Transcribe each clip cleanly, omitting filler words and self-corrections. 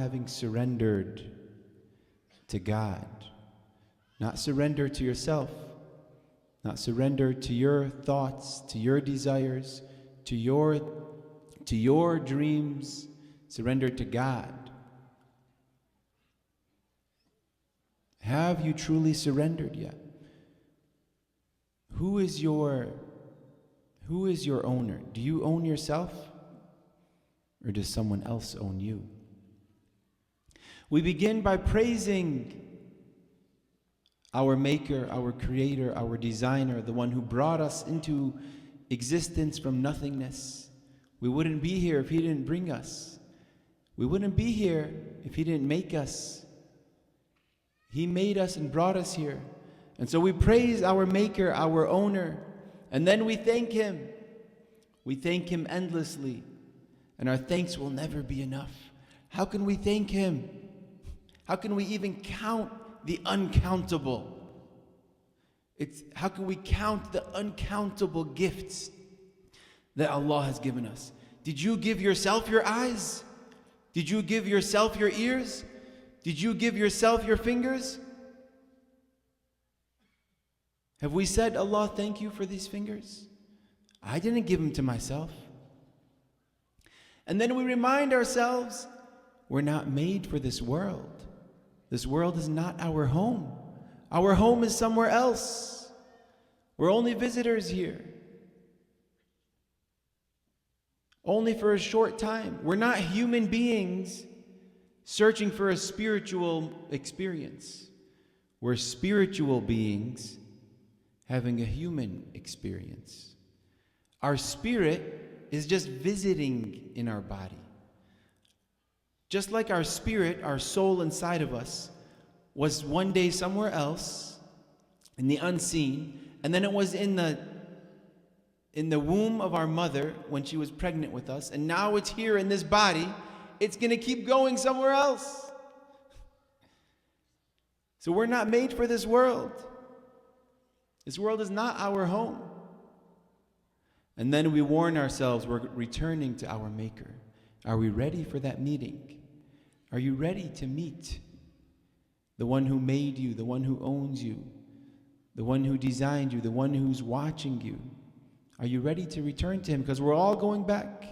having surrendered to God. Not surrender to yourself, not surrender to your thoughts, to your desires, to your dreams. Surrender to God. Have you truly surrendered yet? Who is your owner? Do you own yourself? Or does someone else own you? We begin by praising our maker, our creator, our designer, the one who brought us into existence from nothingness. We wouldn't be here if he didn't bring us. We wouldn't be here if he didn't make us. He made us and brought us here. And so we praise our maker, our owner, and then we thank him. We thank him endlessly, and our thanks will never be enough. How can we thank him? How can we even count the uncountable? How can we count the uncountable gifts that Allah has given us? Did you give yourself your eyes? Did you give yourself your ears? Did you give yourself your fingers? Have we said, Allah, thank you for these fingers? I didn't give them to myself. And then we remind ourselves, we're not made for this world. This world is not our home. Our home is somewhere else. We're only visitors here. Only for a short time. We're not human beings searching for a spiritual experience. We're spiritual beings having a human experience. Our spirit is just visiting in our body. Just like our spirit, our soul inside of us, was one day somewhere else, in the unseen, and then it was in the womb of our mother when she was pregnant with us, and now it's here in this body. It's going to keep going somewhere else. So we're not made for this world. This world is not our home. And then we warn ourselves we're returning to our Maker. Are we ready for that meeting? Are you ready to meet the one who made you, the one who owns you, the one who designed you, the one who's watching you? Are you ready to return to him? Because we're all going back.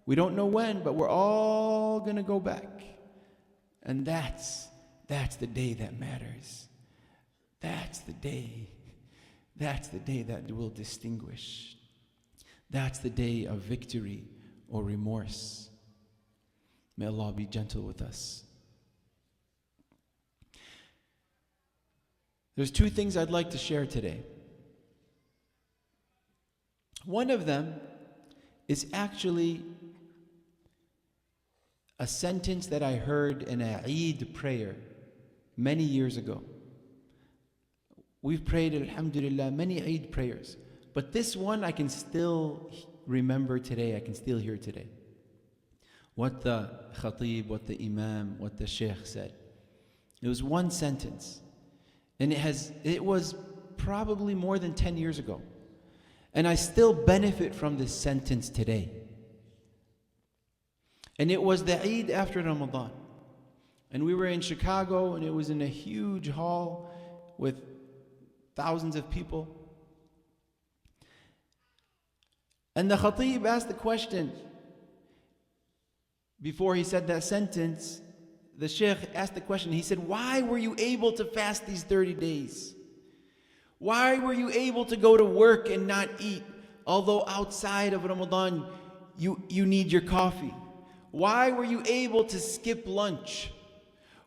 We don't know when, but we're all going to go back. And that's the day that matters. That's the day that will distinguish. That's the day of victory or remorse. May Allah be gentle with us. There's two things I'd like to share today. One of them is actually a sentence that I heard in a Eid prayer many years ago. We've prayed, alhamdulillah, many Eid prayers. But this one I can still remember today, I can still hear today. What the khatib, what the imam, what the sheikh said. It was one sentence. And it was probably more than 10 years ago. And I still benefit from this sentence today. And it was the Eid after Ramadan. And we were in Chicago, and it was in a huge hall with thousands of people. And the khatib asked the question, before he said that sentence, the sheikh asked the question, he said, why were you able to fast these 30 days? Why were you able to go to work and not eat, although outside of Ramadan you need your coffee? Why were you able to skip lunch?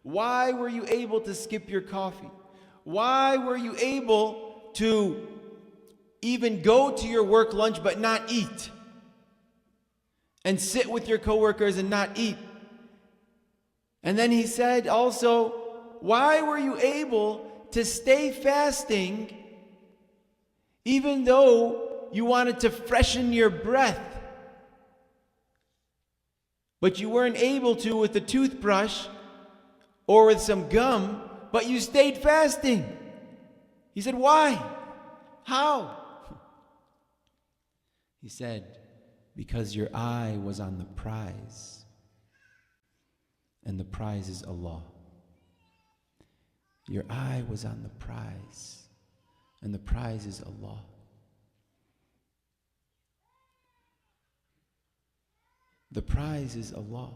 Why were you able to skip your coffee? Why were you able to even go to your work lunch but not eat? And sit with your coworkers and not eat? And then he said also, why were you able to stay fasting even though you wanted to freshen your breath, but you weren't able to with a toothbrush or with some gum, but you stayed fasting? He said, why? How? He said, because your eye was on the prize. and the prize is Allah. Your eye was on the prize, and the prize is Allah. The prize is Allah.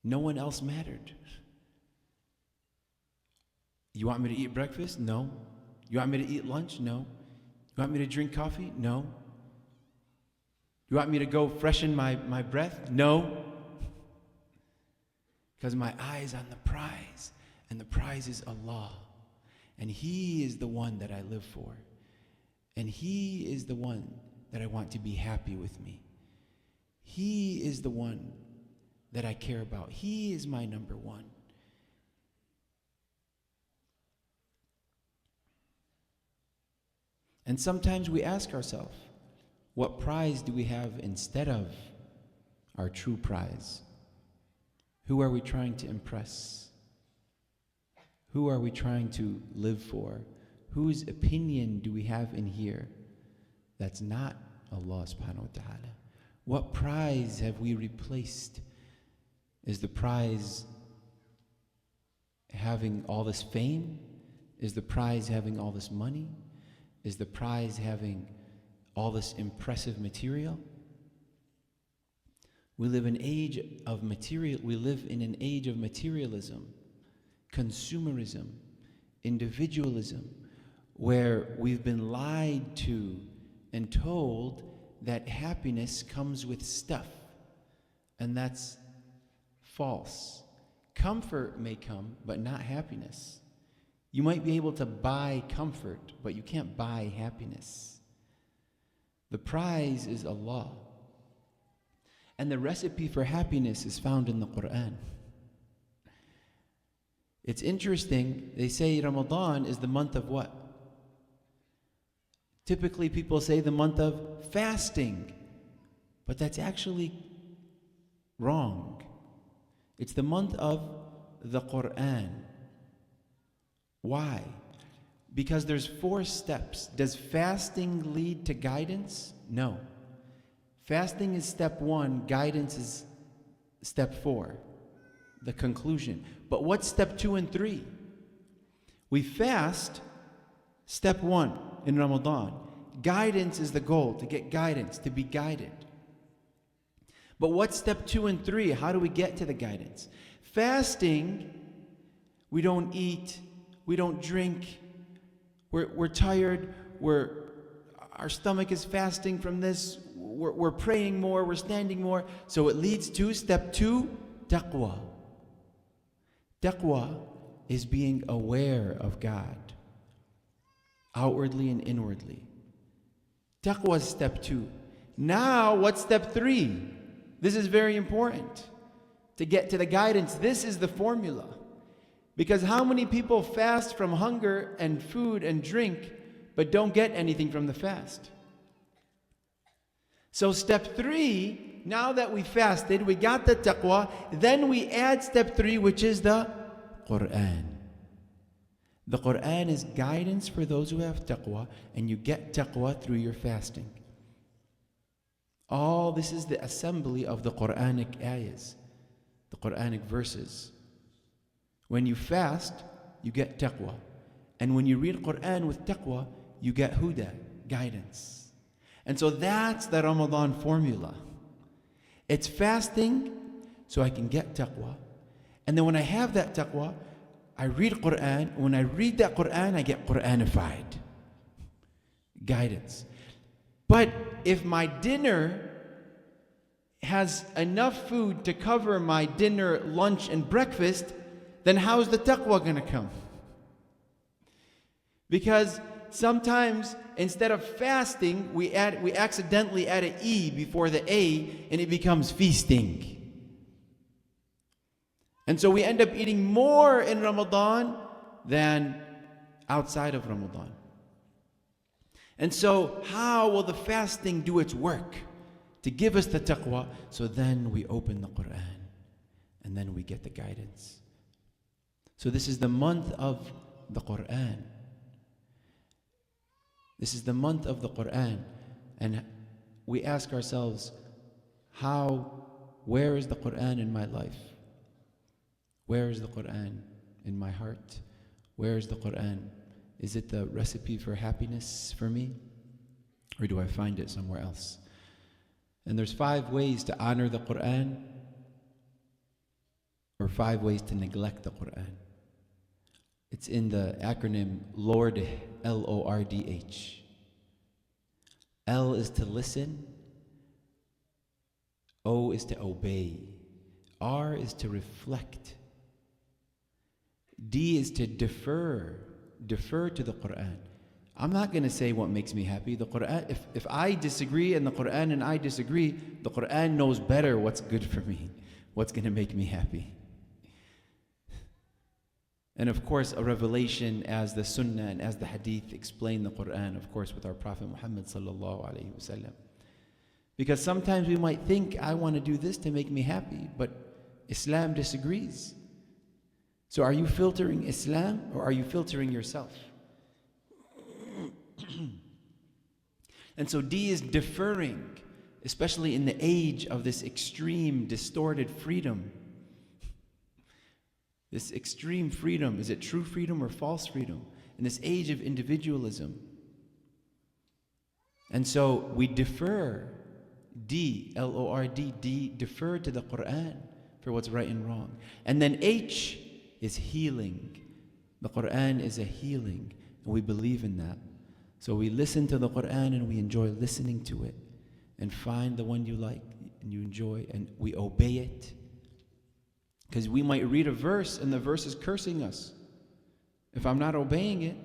No one else mattered. You want me to eat breakfast? No. You want me to eat lunch? No. You want me to drink coffee? No. You want me to go freshen my breath? No. Because my eye is on the prize, and the prize is Allah. And He is the one that I live for. And He is the one that I want to be happy with me. He is the one that I care about. He is my number one. And sometimes we ask ourselves, what prize do we have instead of our true prize? Who are we trying to impress? Who are we trying to live for? Whose opinion do we have in here that's not Allah subhanahu wa ta'ala? What prize have we replaced? Is the prize having all this fame? Is the prize having all this money? Is the prize having all this impressive material? We live in an age of materialism, consumerism, individualism, where we've been lied to and told that happiness comes with stuff, and that's false. Comfort may come, but not happiness. You might be able to buy comfort, but you can't buy happiness. The prize is Allah. And the recipe for happiness is found in the Quran. It's interesting, they say Ramadan is the month of what? Typically people say the month of fasting, but that's actually wrong. It's the month of the Quran. Why? Because there's 4 steps. Does fasting lead to guidance? No. Fasting is step 1, guidance is step 4, the conclusion. But what's step 2 and 3? We fast, step 1 in Ramadan. Guidance is the goal, to get guidance, to be guided. But what's step 2 and 3? How do we get to the guidance? Fasting, we don't eat, we don't drink, we're tired, our stomach is fasting from this, we're praying more, we're standing more. So it leads to step 2, taqwa. Taqwa is being aware of God, outwardly and inwardly. Taqwa is step 2. Now, what's step 3? This is very important to get to the guidance. This is the formula. Because how many people fast from hunger and food and drink, but don't get anything from the fast? So step 3, now that we fasted, we got the taqwa, then we add step 3, which is the Quran. The Quran is guidance for those who have taqwa, and you get taqwa through your fasting. All this is the assembly of the Quranic ayahs, the Quranic verses. When you fast, you get taqwa. And when you read Quran with taqwa, you get huda, guidance. And so that's the Ramadan formula. It's fasting so I can get taqwa. And then when I have that taqwa, I read Quran. When I read that Quran, I get Quranified. Guidance. But if my dinner has enough food to cover my dinner, lunch, and breakfast, then how's the taqwa going to come? Because sometimes instead of fasting, we accidentally add an E before the A, and it becomes feasting. And so we end up eating more in Ramadan than outside of Ramadan. And so how will the fasting do its work to give us the taqwa? So then we open the Quran, and then we get the guidance. So this is the month of the Quran. This is the month of the Quran. And we ask ourselves, how where is the Quran in my life? Where is the Quran in my heart? Where is the Quran? Is it the recipe for happiness for me? Or do I find it somewhere else? And there's 5 ways to honor the Quran, or 5 ways to neglect the Quran. It's in the acronym LORDH, L-O-R-D-H. L is to listen. O is to obey. R is to reflect. D is to defer to the Quran. I'm not going to say what makes me happy. The Quran, if I disagree and the Quran and I disagree, the Quran knows better what's good for me, what's going to make me happy. And of course, a revelation as the Sunnah and as the Hadith explain the Quran, of course, with our Prophet Muhammad sallallahu alaihi wasallam. Because sometimes we might think, I want to do this to make me happy, but Islam disagrees. So are you filtering Islam or are you filtering yourself? And so D is deferring, especially in the age of this extreme, distorted freedom. This extreme freedom, is it true freedom or false freedom? In this age of individualism. And so we defer, D, L-O-R-D, D, defer to the Quran for what's right and wrong. And then H is healing. The Quran is a healing, and we believe in that. So we listen to the Quran and we enjoy listening to it, and find the one you like and you enjoy, and we obey it. Because we might read a verse and the verse is cursing us. If I'm not obeying it,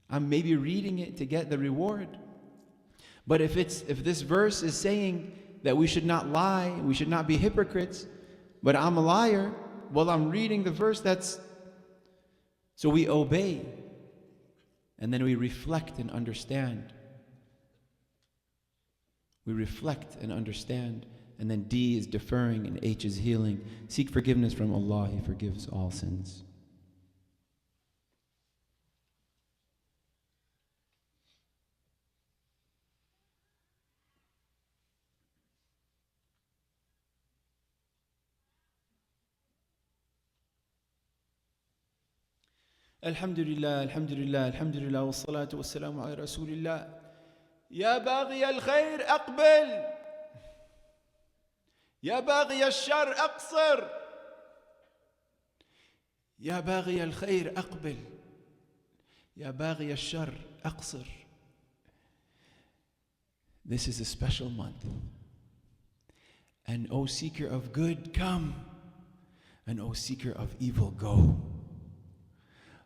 I'm maybe reading it to get the reward. But if this verse is saying that we should not lie, we should not be hypocrites, but I'm a liar, well, I'm reading the verse so we obey. And then we reflect and understand. We reflect and understand. And then D is deferring and H is healing. Seek forgiveness from Allah. He forgives all sins. Alhamdulillah, alhamdulillah, alhamdulillah, wa salatu wa salamu ala rasulillah. Ya baghi al-khair aqbil. Ya baghi al-shar aqsir. Ya baghi al-khair aqbil. Ya baghi al-shar aqsir. This is a special month. And O seeker of good, come. And O seeker of evil, go.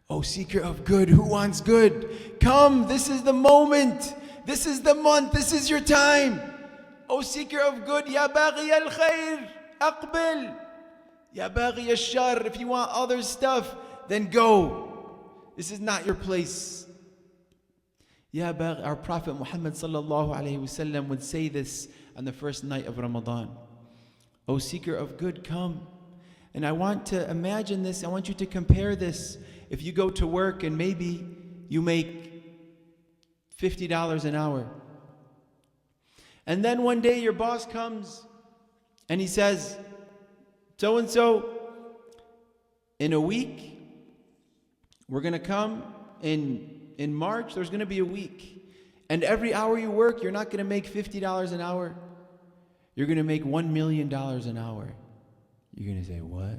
O seeker of good, who wants good? Come, this is the moment. This is the month. This is your time. O seeker of good, ya baghi al-khair, aqbil. Ya baghi al-shar, if you want other stuff, then go. This is not your place. Ya baghi, our Prophet Muhammad sallallahu alayhi wasallam would say this on the first night of Ramadan. O seeker of good, come. And I want to imagine this. I want you to compare this. If you go to work and maybe you make $50 an hour. And then one day your boss comes and he says, so-and-so, in a week, we're going to come in March, there's going to be a week. And every hour you work, you're not going to make $50 an hour. You're going to make $1 million an hour. You're going to say, what?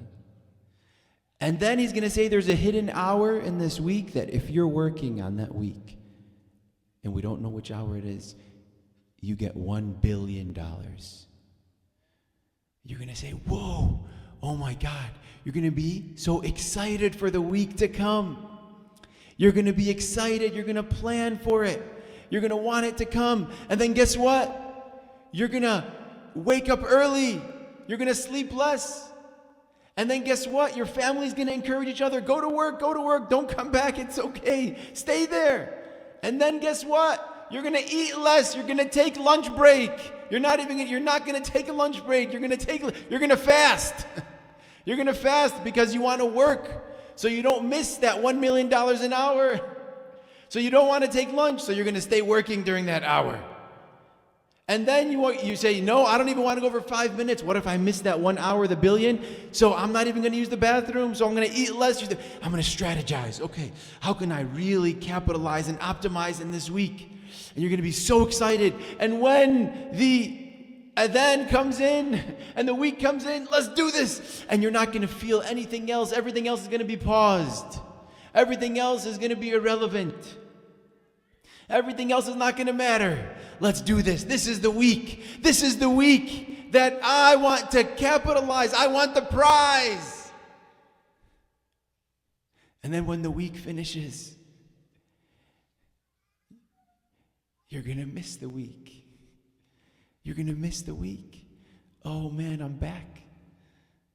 And then he's going to say there's a hidden hour in this week that if you're working on that week, and we don't know which hour it is, you get $1 billion. You're going to say, whoa, oh my God. You're going to be so excited for the week to come. You're going to be excited. You're going to plan for it. You're going to want it to come. And then guess what? You're going to wake up early. You're going to sleep less. And then guess what? Your family's going to encourage each other. Go to work, don't come back, it's okay. Stay there. And then guess what? You're going to eat less. You're going to take lunch break. You're not going to take a lunch break. You're going to fast. You're going to fast because you want to work so you don't miss that $1 million an hour. So you don't want to take lunch, so you're going to stay working during that hour. And then you say, no, I don't even want to go over 5 minutes. What if I miss that 1 hour, the billion? So I'm not even going to use the bathroom. So I'm going to eat less. I'm going to strategize. Okay, how can I really capitalize and optimize in this week? And you're going to be so excited. And when the adhan comes in and the week comes in, let's do this. And you're not going to feel anything else. Everything else is going to be paused. Everything else is going to be irrelevant. Everything else is not going to matter. Let's do this. This is the week. This is the week that I want to capitalize. I want the prize. And then when the week finishes, you're going to miss the week. You're going to miss the week. Oh man, I'm back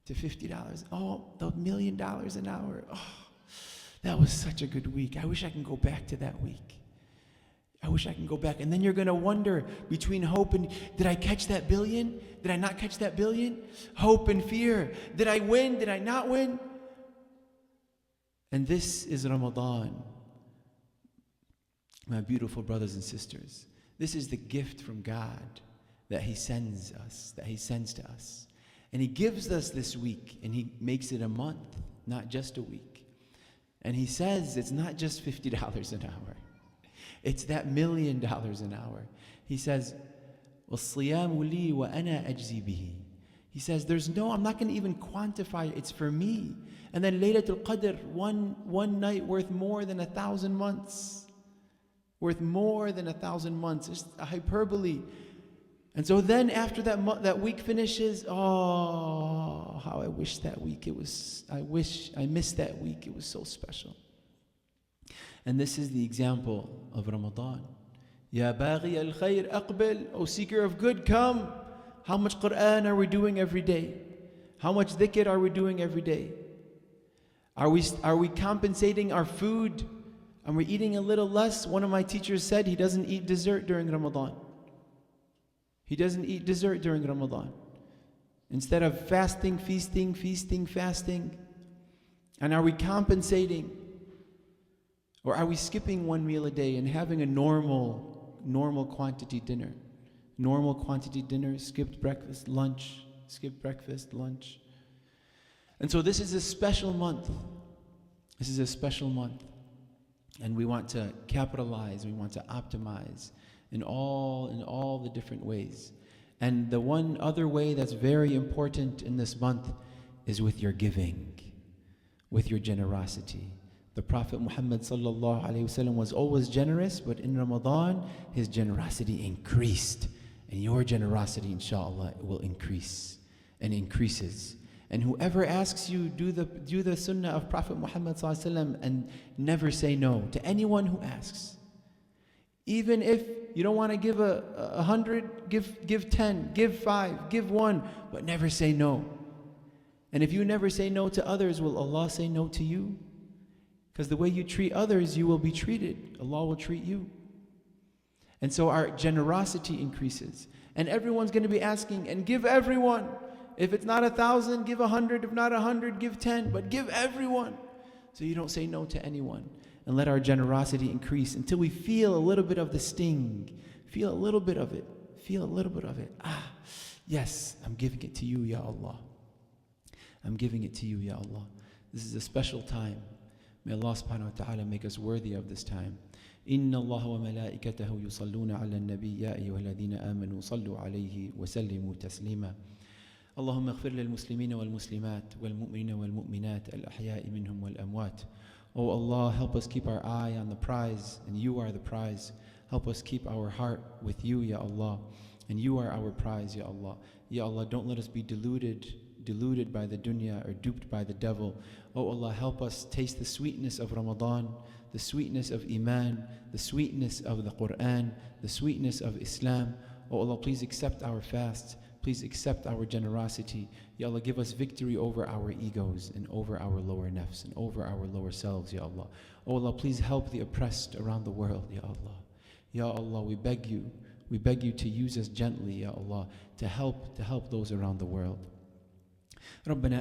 to $50. Oh, the $1 million an hour. Oh, that was such a good week. I wish I can go back to that week. I wish I can go back. And then you're going to wonder between hope and, did I catch that billion? Did I not catch that billion? Hope and fear. Did I win? Did I not win? And this is Ramadan. My beautiful brothers and sisters, this is the gift from God that He sends us, that He sends to us. And He gives us this week, and He makes it a month, not just a week. And He says it's not just $50 an hour. It's that $1 million an hour. He says, وَالصِّيَامُ لِي وَأَنَا أَجْزِي بِهِ. He says, I'm not going to even quantify it. It's for me. And then Laylatul Qadr, one night worth more than 1,000 months. Worth more than 1,000 months. It's a hyperbole. And so then after that week finishes, oh, how I wish that week I missed that week. It was so special. And this is the example of Ramadan. Ya baghi al-khayr aqbil, O seeker of good, come. How much Quran are we doing every day? How much dhikr are we doing every day? Are we compensating our food? And we're eating a little less? One of my teachers said he doesn't eat dessert during Ramadan. He doesn't eat dessert during Ramadan. Instead of fasting, feasting, feasting, fasting. And are we compensating? Or are we skipping one meal a day and having a normal quantity dinner? Normal quantity dinner, skipped breakfast, lunch, skipped breakfast, lunch. And so this is a special month. This is a special month. And we want to capitalize, we want to optimize in all the different ways. And the one other way that's very important in this month is with your giving, with your generosity. The Prophet Muhammad sallallahu alaihi wasallam was always generous, but in Ramadan, his generosity increased. And your generosity, inshallah, will increase and increases. And whoever asks you, do the sunnah of Prophet Muhammad sallallahu alaihi wasallam and never say no to anyone who asks. Even if you don't want to give 100, give 10, give 5, give 1, but never say no. And if you never say no to others, will Allah say no to you? Because the way you treat others, you will be treated. Allah will treat you. And so our generosity increases. And everyone's going to be asking, and give everyone. If it's not 1,000, give 100. If not 100, give 10. But give everyone. So you don't say no to anyone. And let our generosity increase until we feel a little bit of the sting. Feel a little bit of it. Feel a little bit of it. Yes, I'm giving it to you, Ya Allah. I'm giving it to you, Ya Allah. This is a special time. May Allah subhanahu wa ta'ala make us worthy of this time. إن الله وملائكته يصلون على النبي يا أيها الذين آمنوا صلوا عليه وسلموا تسليما. اللهم اغفر للمسلمين والمسلمات والمؤمنين والمؤمنات الأحياء منهم والأموات. Oh Allah, help us keep our eye on the prize, and you are the prize. Help us keep our heart with you, Ya Allah, and you are our prize, Ya Allah. Ya Allah, don't let us be deluded by the dunya or duped by the devil. Oh Allah, help us taste the sweetness of Ramadan, the sweetness of Iman, the sweetness of the Quran, the sweetness of Islam. Oh Allah, please accept our fasts. Please accept our generosity. Ya Allah, give us victory over our egos and over our lower nafs and over our lower selves, Ya Allah. Oh Allah, please help the oppressed around the world, Ya Allah. Ya Allah, we beg you to use us gently, Ya Allah, to help those around the world. ربنا